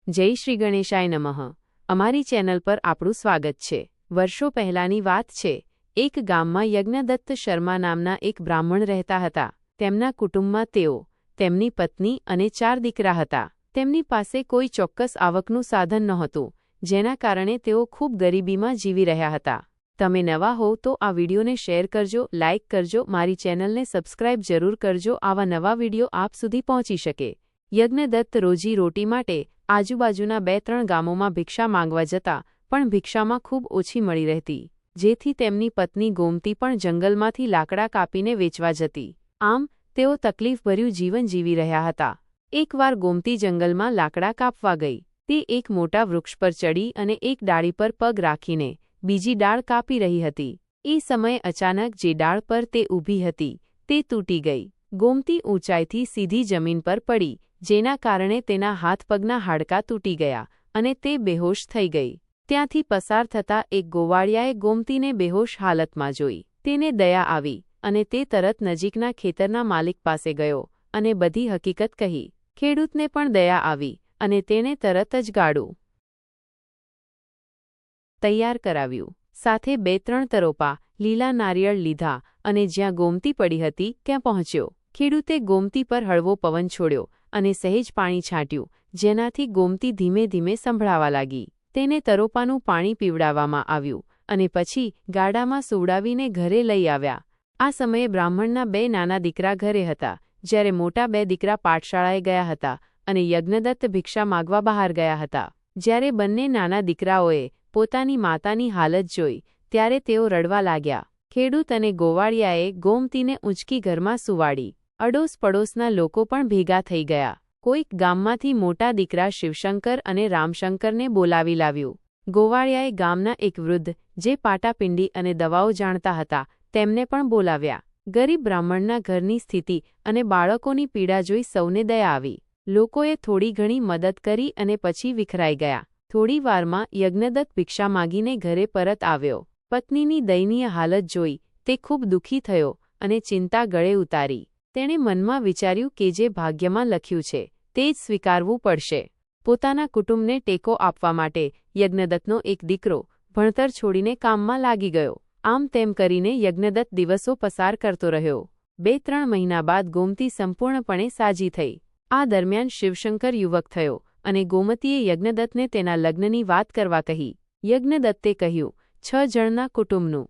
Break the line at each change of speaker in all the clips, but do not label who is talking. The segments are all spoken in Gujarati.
જય શ્રી ગણેશાય નમઃ। અમારી ચેનલ પર આપણું સ્વાગત છે। વર્ષો પહેલાની વાત છે। એક ગામમાં યજ્ઞદત્ત શર્મા નામના એક બ્રાહ્મણ રહેતા હતા। તેમના કુટુંબમાં તેઓ, તેમની પત્ની અને 4 દીકરા હતા। તેમની પાસે કોઈ ચોક્કસ આવકનું સાધન નહોતું, જેના કારણે તેઓ ખૂબ ગરીબીમાં જીવી રહ્યા હતા। તમે નવા હો તો આ વિડીયોને શેર કરજો, લાઇક કરજો, મારી ચેનલને સબસ્ક્રાઇબ જરૂર કરજો, આવા નવા વિડીયો આપ સુધી પહોંચી શકે। યજ્ઞદત્ત રોજી રોટી માટે આજુબાજુના 2-3 ગામોમાં ભિક્ષા માંગવા જતા, પણ ભિક્ષામાં ખૂબ ઓછી મળી રહેતી, જેથી તેમની પત્ની ગોમતી પણ જંગલમાંથી લાકડા કાપીને વેચવા જતી। આમ તેઓ તકલીફભર્યું જીવન જીવી રહ્યા હતા। એકવાર ગોમતી જંગલમાં લાકડા કાપવા ગઈ। તે એક મોટા વૃક્ષ પર ચડી અને એક ડાળી પર પગ રાખીને બીજી ડાળ કાપી રહી હતી। એ સમયે અચાનક જે ડાળ પર તે ઊભી હતી તે તૂટી ગઈ। ગોમતી ઊંચાઈથી સીધી જમીન પર પડી, જેના કારણે તેના હાથ પગના હાડકાં તૂટી ગયા અને તે બેહોશ થઈ ગઈ। ત્યાંથી પસાર થતા એક ગોવાળિયાએ ગોમતીને બેહોશ હાલતમાં જોઈ। તેને દયા આવી અને તે તરત નજીકના ખેતરના માલિક પાસે ગયો અને બધી હકીકત કહી। ખેડૂતને પણ દયા આવી અને તેણે તરત જ ગાડું તૈયાર કરાવ્યું, સાથે 2-3 તરોપા લીલા નારિયેળ લીધા અને જ્યાં ગોમતી પડી હતી ત્યાં પહોંચ્યો। ખેડૂતે ગોમતી પર હળવો પવન છોડ્યો અને સહેજ પાણી છાંટ્યું, જેનાથી ગોમતી ધીમે ધીમે સંભળાવા લાગી। તેને તરોપાનું પાણી પીવડાવવામાં આવ્યું અને પછી ગાડામાં સુવડાવીને ઘરે લઈ આવ્યા। આ સમયે બ્રાહ્મણના 2 નાના દીકરા ઘરે હતા, જ્યારે મોટા 2 દીકરા પાઠશાળાએ ગયા હતા અને યજ્ઞદત્ત ભિક્ષા માગવા બહાર ગયા હતા। જ્યારે બંને નાના દીકરાઓએ પોતાની માતાની હાલત જોઈ, ત્યારે તેઓ રડવા લાગ્યા। ખેડૂત અને ગોવાળિયાએ ગોમતીને ઊંચકી ઘરમાં સુવાડી। અડોસ પડોશના લોકો પણ ભેગા થઈ ગયા। કોઈક ગામમાંથી મોટા દીકરા શિવશંકર અને રામશંકરને બોલાવી લાવ્યું। ગોવાળિયાએ ગામના એક વૃદ્ધ, જે પાટાપિંડી અને દવાઓ જાણતા હતા, તેમને પણ બોલાવ્યા। ગરીબ બ્રાહ્મણના ઘરની સ્થિતિ અને બાળકોની પીડા જોઈ સૌને દયા આવી। લોકોએ થોડી ઘણી મદદ કરી અને પછી વિખરાઈ ગયા। થોડી વારમાં યજ્ઞદત્ત ભિક્ષા માગીને ઘરે પરત આવ્યો। પત્નીની દયનીય હાલત જોઈ તે ખૂબ દુઃખી થયો અને ચિંતા ગળે ઉતારી। તેણે મનમાં વિચાર્યું કે જે ભાગ્યમાં લખ્યું છે તે જ સ્વીકારવું પડશે। પોતાના કુટુંબને ટેકો આપવા માટે યજ્ઞદત્તનો એક દીકરો ભણતર છોડીને કામમાં લાગી ગયો। આમ તેમ કરીને યજ્ઞદત્ત દિવસો પસાર કરતો રહ્યો। 2-3 મહિના બાદ ગોમતી સંપૂર્ણપણે સાજી થઈ। આ દરમિયાન શિવશંકર યુવક થયો અને ગોમતીએ યજ્ઞદત્તને તેના લગ્નની વાત કરવા કહી। યજ્ઞદત્તે કહ્યું, 6 જણના કુટુંબનું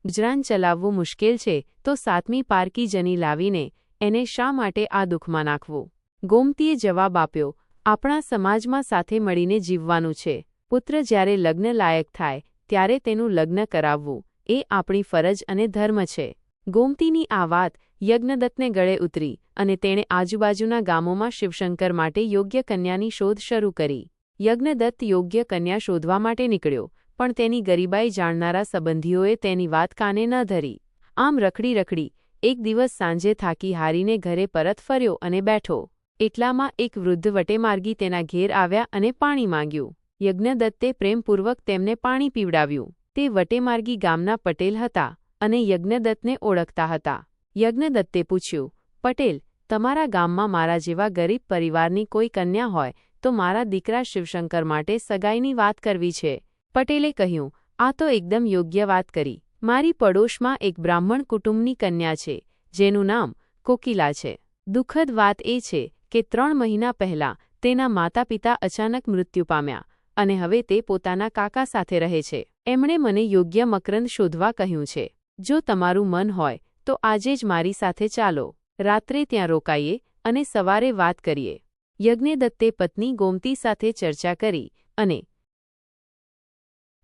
ગુજરાન ચલાવવું મુશ્કેલ છે, તો 7મી પારકી જની લાવીને એને શા માટે આ દુઃખમાં નાખવું? ગોમતીએ જવાબ આપ્યો, આપણા સમાજમાં સાથે મળીને જીવવાનું છે। પુત્ર જ્યારે લગ્ન લાયક થાય ત્યારે તેનું લગ્ન કરાવવું એ આપણી ફરજ અને ધર્મ છે। ગોમતીની આ વાત યજ્ઞદત્તને ગળે ઉતરી અને તેણે આજુબાજુના ગામોમાં શિવશંકર માટે યોગ્ય કન્યાની શોધ શરૂ કરી। યજ્ઞદત્ત યોગ્ય કન્યા શોધવા માટે નીકળ્યો, પણ તેની ગરીબાઈ જાણનારા સંબંધીઓએ તેની વાત કાને ન ધરી। આમ રખડી રખડી એક દિવસ સાંજે થાકી હારીને ઘરે પરત ફર્યો અને બેઠો। એટલામાં એક વૃદ્ધ વટેમાર્ગી તેના ઘેર આવ્યા અને પાણી માંગ્યું। યજ્ઞદત્તે પ્રેમપૂર્વક તેમને પાણી પીવડાવ્યું। તે વટેમાર્ગી ગામના પટેલ હતા અને યજ્ઞદત્તને ઓળખતા હતા। યજ્ઞદત્તે પૂછ્યું, પટેલ, તમારા ગામમાં મારા જેવા ગરીબ પરિવારની કોઈ કન્યા હોય તો મારા દીકરા શિવશંકર માટે સગાઈની વાત કરવી છે। પટેલે કહ્યું, આ તો એકદમ યોગ્ય વાત કરી। મારી પડોશમાં એક બ્રાહ્મણ કુટુંબની કન્યા છે, જેનું નામ કોકિલા છે। દુઃખદ વાત એ છે કે 3 મહિના પહેલાં તેના માતા પિતા અચાનક મૃત્યુ પામ્યા અને હવે તે પોતાના કાકા સાથે રહે છે। એમણે મને યોગ્ય મકરંદ શોધવા કહ્યું છે। જો તમારું મન હોય તો આજે જ મારી સાથે ચાલો, રાત્રે ત્યાં રોકાઈએ અને સવારે વાત કરીએ। યજ્ઞદત્તે પત્ની ગોમતી સાથે ચર્ચા કરી અને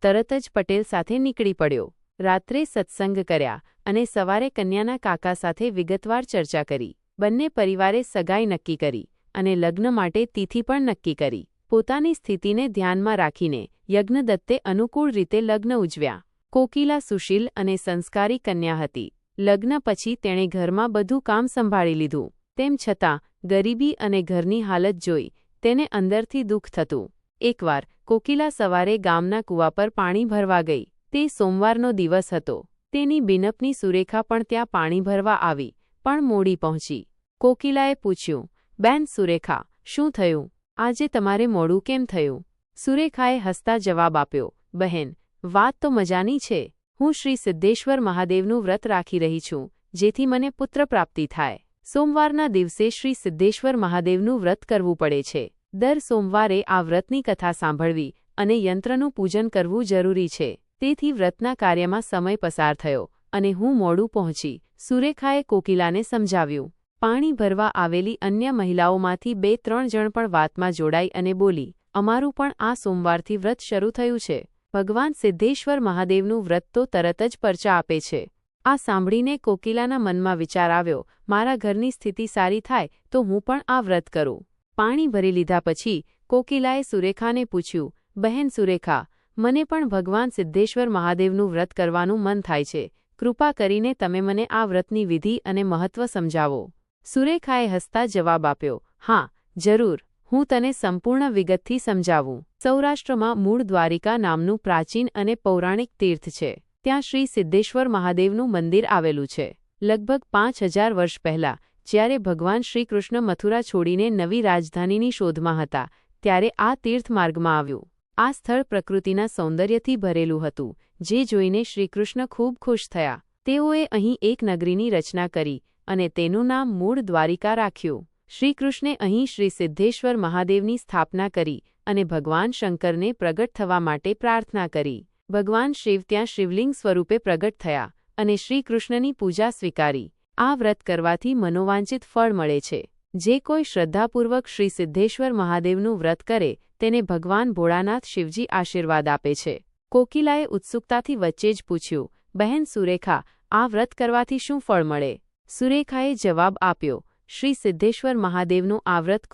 તરત જ પટેલ સાથે નીકળી પડ્યો। રાત્રે સત્સંગ કર્યા અને સવારે કન્યાના કાકા સાથે વિગતવાર ચર્ચા કરી। બંને પરિવારે સગાઈ નક્કી કરી અને લગ્ન માટે તિથિ પણ નક્કી કરી। પોતાની સ્થિતિને ધ્યાનમાં રાખીને યજ્ઞદત્તે અનુકૂળ રીતે લગ્ન ઉજવ્યા। કોકિલા સુશીલ અને સંસ્કારી કન્યા હતી। લગ્ન પછી તેણે ઘરમાં બધું કામ સંભાળી લીધું। તેમ છતાં ગરીબી અને ઘરની હાલત જોઈ તેને અંદરથી દુઃખ થતું। એકવાર કોકિલા સવારે ગામના કૂવા પર પાણી ભરવા ગઈ। તે સોમવારનો દિવસ હતો। તેની બિનપની સુરેખા પણ ત્યાં પાણી ભરવા આવી, પણ મોડી પહોંચી। કોકિલાએ પૂછ્યું, બેન સુરેખા, શું થયું? આજે તમારે મોડું કેમ થયું? સુરેખાએ હસતા જવાબ આપ્યો, બહેન, વાત તો મજાની છે. હું શ્રી સિદ્ધેશ્વર મહાદેવનું વ્રત રાખી રહી છું, જેથી મને પુત્ર પ્રાપ્તિ થાય. સોમવારના દિવસે શ્રી સિદ્ધેશ્વર મહાદેવનું વ્રત કરવું પડે છે. દર સોમવારે આ વ્રતની કથા સાંભળવી અને યંત્રનું પૂજન કરવું જરૂરી છે. તેથી વ્રતના કાર્યમાં સમય પસાર થયો અને હું મોડું પહોંચી. સુરેખાએ કોકિલાને સમજાવ્યું. પાણી ભરવા આવેલી અન્ય મહિલાઓમાંથી 2-3 જણ પણ વાતમાં જોડાઈ અને બોલી, અમારું પણ આ સોમવારથી વ્રત શરૂ થયું છે. ભગવાન સિદ્ધેશ્વર મહાદેવનું વ્રત તો તરત જ પરચા આપે છે. આ સાંભળીને કોકિલાના મનમાં વિચાર આવ્યો, મારા ઘરની સ્થિતિ સારી થાય તો હું પણ આ વ્રત કરું. પાણી ભરી લીધા પછી કોકિલાએ સુરેખાને પૂછ્યું, બહેન સુરેખા, મને પણ ભગવાન સિદ્ધેશ્વર મહાદેવનું વ્રત કરવાનું મન થાય છે. કૃપા કરીને તમે મને આ વ્રતની વિધિ અને મહત્વ સમજાવો. સુરેખાએ હસતા જવાબ આપ્યો, હા, જરૂર, હું તને સંપૂર્ણ વિગતથી સમજાવું. સૌરાષ્ટ્રમાં મૂળ દ્વારિકા નામનું પ્રાચીન અને પૌરાણિક તીર્થ છે. ત્યાં શ્રી સિદ્ધેશ્વર મહાદેવનું મંદિર આવેલું છે. લગભગ 5000 વર્ષ પહેલાં, જ્યારે ભગવાન શ્રીકૃષ્ણ મથુરા છોડીને નવી રાજધાનીની શોધમાં હતા, ત્યારે આ તીર્થ માર્ગમાં આવ્યું. આ સ્થળ પ્રકૃતિના સૌંદર્યથી ભરેલું હતું, જે જોઈને શ્રીકૃષ્ણ ખૂબ ખુશ થયા. તેઓએ અહીં એક નગરીની રચના કરી અને તેનું નામ મૂળ દ્વારિકા રાખ્યું. શ્રીકૃષ્ણે અહીં શ્રી સિદ્ધેશ્વર મહાદેવની સ્થાપના કરી અને ભગવાન શંકરને પ્રગટ થવા માટે પ્રાર્થના કરી. ભગવાન શિવ ત્યાં શિવલિંગ સ્વરૂપે પ્રગટ થયા અને શ્રીકૃષ્ણની પૂજા સ્વીકારી. આ વ્રત કરવાથી મનોવાંછિત ફળ મળે છે. જે કોઈ શ્રદ્ધાપૂર્વક શ્રી સિદ્ધેશ્વર મહાદેવનું વ્રત કરે તેને ભગવાન ભોળાનાથ શિવજી આશીર્વાદ આપે છે. કોકિલાએ ઉત્સુકતાથી વચ્ચે જ પૂછ્યું, બહેન સુરેખા, આ વ્રત કરવાથી શું ફળ મળે? સુરેખાએ જવાબ આપ્યો, શ્રી સિદ્ધેશ્વર મહાદેવનું આ વ્રત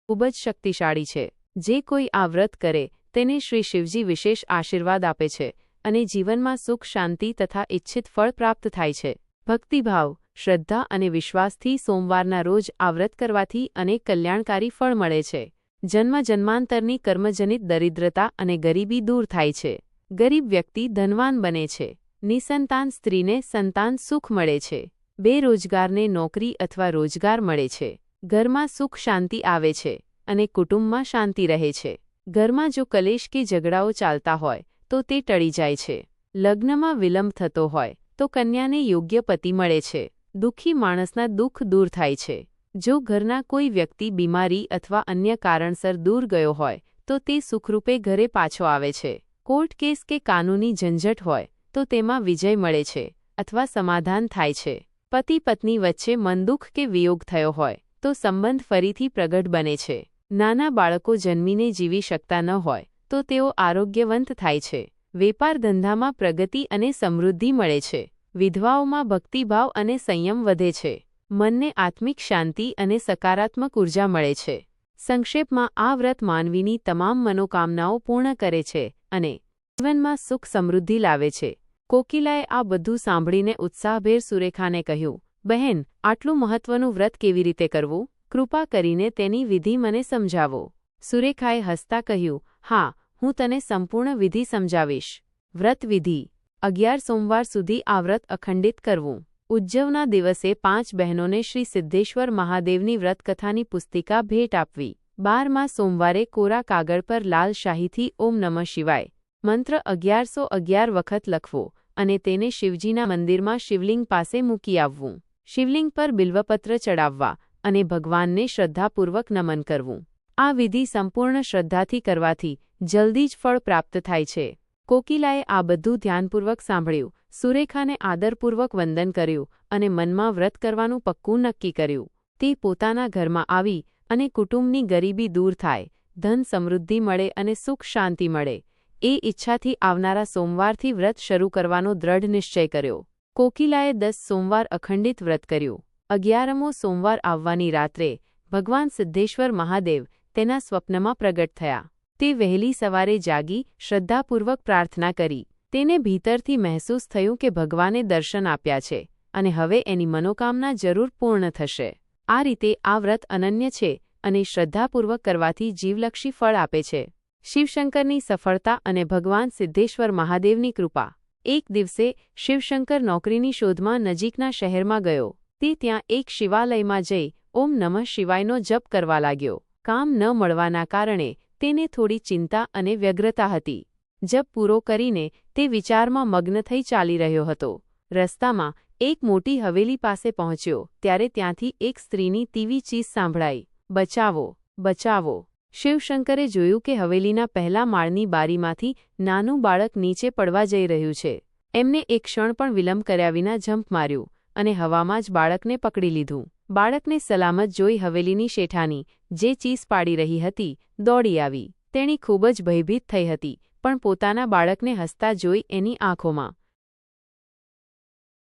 ખૂબ જ શક્તિશાળી છે. જે કોઈ આ વ્રત કરે તેને શ્રી શિવજી વિશેષ આશીર્વાદ આપે છે અને જીવનમાં સુખ શાંતિ તથા ઇચ્છિત ફળ પ્રાપ્ત થાય છે. ભક્તિભાવ, શ્રદ્ધા અને વિશ્વાસથી સોમવારના રોજ આ વ્રત કરવાથી અનેક કલ્યાણકારી ફળ મળે છે. જન્માંતરની કર્મજનિત દરિદ્રતા અને ગરીબી દૂર થાય છે. ગરીબ વ્યક્તિ ધનવાન બને છે. નિસંતાન સ્ત્રીને સંતાન સુખ મળે છે. બેરોજગારને નોકરી અથવા રોજગાર મળે છે. ઘરમાં સુખ શાંતિ આવે છે અને કુટુંબમાં શાંતિ રહે છે. ઘરમાં જો કલેશ કે ઝઘડાઓ ચાલતા હોય તો તે ટળી જાય છે. લગ્નમાં વિલંબ થતો હોય તો કન્યાને યોગ્ય પતિ મળે છે. દુઃખી માણસના દુઃખ દૂર થાય છે. જો ઘરના કોઈ વ્યક્તિ બીમારી અથવા અન્ય કારણસર દૂર ગયો હોય તો તે સુખરૂપે ઘરે પાછો આવે છે. કોર્ટ કેસ કે કાનૂની ઝંઝટ હોય તો તેમાં વિજય મળે છે અથવા સમાધાન થાય છે. પતિ પત્ની વચ્ચે મનદુઃખ કે વિયોગ થયો હોય તો સંબંધ ફરીથી પ્રગટ બને છે. નાના બાળકો જન્મીને જીવી શકતા ન હોય તો તેઓ આરોગ્યવંત થાય છે. વેપાર ધંધામાં પ્રગતિ અને સમૃદ્ધિ મળે છે. વિધવાઓમાં ભક્તિભાવ અને સંયમ વધે છે. મનને આત્મિક શાંતિ અને સકારાત્મક ઉર્જા મળે છે. સંક્ષેપમાં આ વ્રત માનવીની તમામ મનોકામનાઓ પૂર્ણ કરે છે અને જીવનમાં સુખ સમૃદ્ધિ લાવે છે. કોકિલાએ આ બધું સાંભળીને ઉત્સાહભેર સુરેખાને કહ્યું, બહેન, આટલું મહત્વનું વ્રત કેવી રીતે કરવું? કૃપા કરીને તેની વિધિ મને સમજાવો. સુરેખાએ હસતા કહ્યું, હા, હું તને સંપૂર્ણ વિધિ સમજાવીશ. વ્રત વિધિ: 11 સોમવાર સુધી આ વ્રત અખંડિત કરવું. ઉજ્જવના દિવસે 5 બહેનોને શ્રી સિદ્ધેશ્વર મહાદેવની વ્રતકથાની પુસ્તિકા ભેટ આપવી. 12મા સોમવારે કોરા કાગળ પર લાલ શાહીથી ઓમ નમઃ શિવાય મંત્ર 1111 વખત લખવો અને તેને શિવજીના મંદિરમાં શિવલિંગ પાસે મૂકી આવવું. શિવલિંગ પર બિલ્વપત્ર ચડાવવા અને ભગવાનને શ્રદ્ધાપૂર્વક નમન કરવું. આ વિધિ સંપૂર્ણ શ્રદ્ધાથી કરવાથી જલ્દી જ ફળ પ્રાપ્ત થાય છે. કોકિલાએ આ બધું ધ્યાનપૂર્વક સાંભળ્યું. સુરેખાને આદરપૂર્વક વંદન કર્યું અને મનમાં વ્રત કરવાનું પક્કું નક્કી કર્યું. તે પોતાના ઘરમાં આવી અને કુટુંબની ગરીબી દૂર થાય, ધન સમૃદ્ધિ મળે અને સુખ શાંતિ મળે એ ઈચ્છાથી આવનારા સોમવારથી વ્રત શરૂ કરવાનો દ્રઢ નિશ્ચય કર્યો. કોકિલાએ 10 સોમવાર અખંડિત વ્રત કર્યું. 11મો સોમવાર આવવાની રાત્રે ભગવાન સિદ્ધેશ્વર મહાદેવ તેના સ્વપ્નમાં પ્રગટ થયા. તે વહેલી સવારે જાગી શ્રદ્ધાપૂર્વક પ્રાર્થના કરી. તેને ભીતરથી મહેસૂસ થયું કે ભગવાને દર્શન આપ્યા છે અને હવે એની મનોકામના જરૂર પૂર્ણ થશે. આ રીતે આ વ્રત અનન્ય છે અને શ્રદ્ધાપૂર્વક કરવાથી જીવલક્ષી ફળ આપે છે. શિવશંકરની સફળતા અને ભગવાન સિદ્ધેશ્વર મહાદેવની કૃપા। એક દિવસે શિવશંકર નોકરીની શોધમાં નજીકના શહેરમાં ગયો। તે ત્યાં એક શિવાલયમાં જઈ ઓમ નમઃ શિવાયનો જપ કરવા લાગ્યો। કામ ન મળવાના કારણે તેને થોડી ચિંતા અને વ્યગ્રતા હતી। જપ પૂરો કરીને તે વિચારમાં મગ્ન થઈ ચાલી રહ્યો હતો। રસ્તામાં એક મોટી હવેલી પાસે પહોંચ્યો ત્યારે ત્યાંથી એક સ્ત્રીની તીવી ચીસ સાંભળાઈ, બચાવો, બચાવો। શિવશંકરે જોયું કે હવેલીના પહેલા માળની બારીમાંથી નાનું બાળક નીચે પડવા જઈ રહ્યું છે। એમને એક ક્ષણ પણ વિલંબ કર્યા વિના જમ્પ માર્યું અને હવામાં જ બાળકને પકડી લીધું। બાળકને સલામત જોઈ હવેલીની શેઠાણી, જે ચીસ પાડી રહી હતી, દોડી આવી। તેણી ખૂબ જ ભયભીત થઈ હતી, પણ પોતાના બાળકને હસતા જોઈ એની આંખોમાં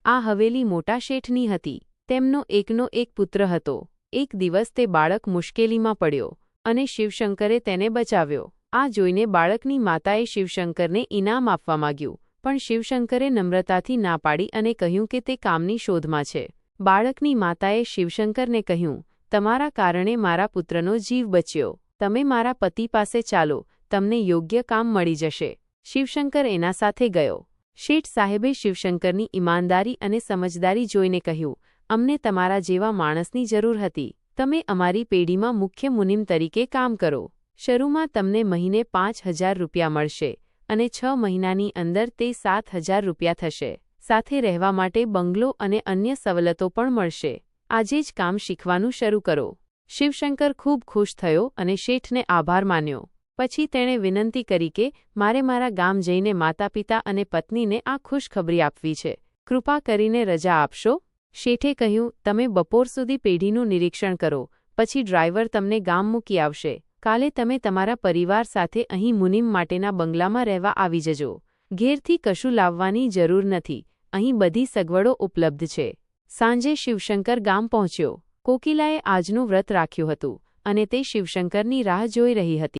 આ હવેલી મોટા શેઠની હતી। તેમનો એકનો એક પુત્ર હતો। એક દિવસ તે બાળક મુશ્કેલીમાં પડ્યો અને શિવશંકરે તેને બચાવ્યો। આ જોઈને બાળકની માતાએ શિવશંકરને ઇનામ આપવા માંગ્યું, પણ શિવશંકરે નમ્રતાથી ના પાડી અને કહ્યું કે તે કામની શોધમાં છે। બાળકની માતાએ શિવશંકરને કહ્યું, તમારા કારણે મારા પુત્રનો જીવ બચ્યો। તમે મારા પતિ પાસે ચાલો, તમને યોગ્ય કામ મળી જશે। શિવશંકર એના સાથે ગયો। શેઠ સાહેબે શિવશંકરની ઈમાનદારી અને સમજદારી જોઈને કહ્યું, અમને તમારા જેવા માણસની જરૂર હતી। તમે અમારી પેઢીમાં મુખ્ય મુનિમ તરીકે કામ કરો। શરૂમાં તમને મહિને 5,000 રૂપિયા મળશે અને 6 મહિનાની અંદર તે 7,000 રૂપિયા થશે। સાથે રહેવા માટે બંગલો અને અન્ય સવલતો પણ મળશે। આજે જ કામ શીખવાનું શરૂ કરો। શિવશંકર ખૂબ ખુશ થયો અને શેઠને આભાર માન્યો। પછી તેણે વિનંતી કરી કે મારે મારા ગામ જઈને માતાપિતા અને પત્નીને આ ખુશખબરી આપવી છે। કૃપા કરીને રજા આપશો? શેઠે કહ્યું, તમે બપોર સુધી પેઢીનું નિરીક્ષણ કરો, પછી ડ્રાઈવર તમને ગામ મૂકી આવશે। કાલે તમે તમારા પરિવાર સાથે અહીં મુનિમ માટેના બંગલામાં રહેવા આવી જજો। ઘેરથી કશું લાવવાની જરૂર નથી, અહીં બધી સગવડો ઉપલબ્ધ છે। સાંજે શિવશંકર ગામ પહોંચ્યો। કોકિલાએ આજનું વ્રત રાખ્યું હતું અને તે શિવશંકરની રાહ જોઈ રહી હતી।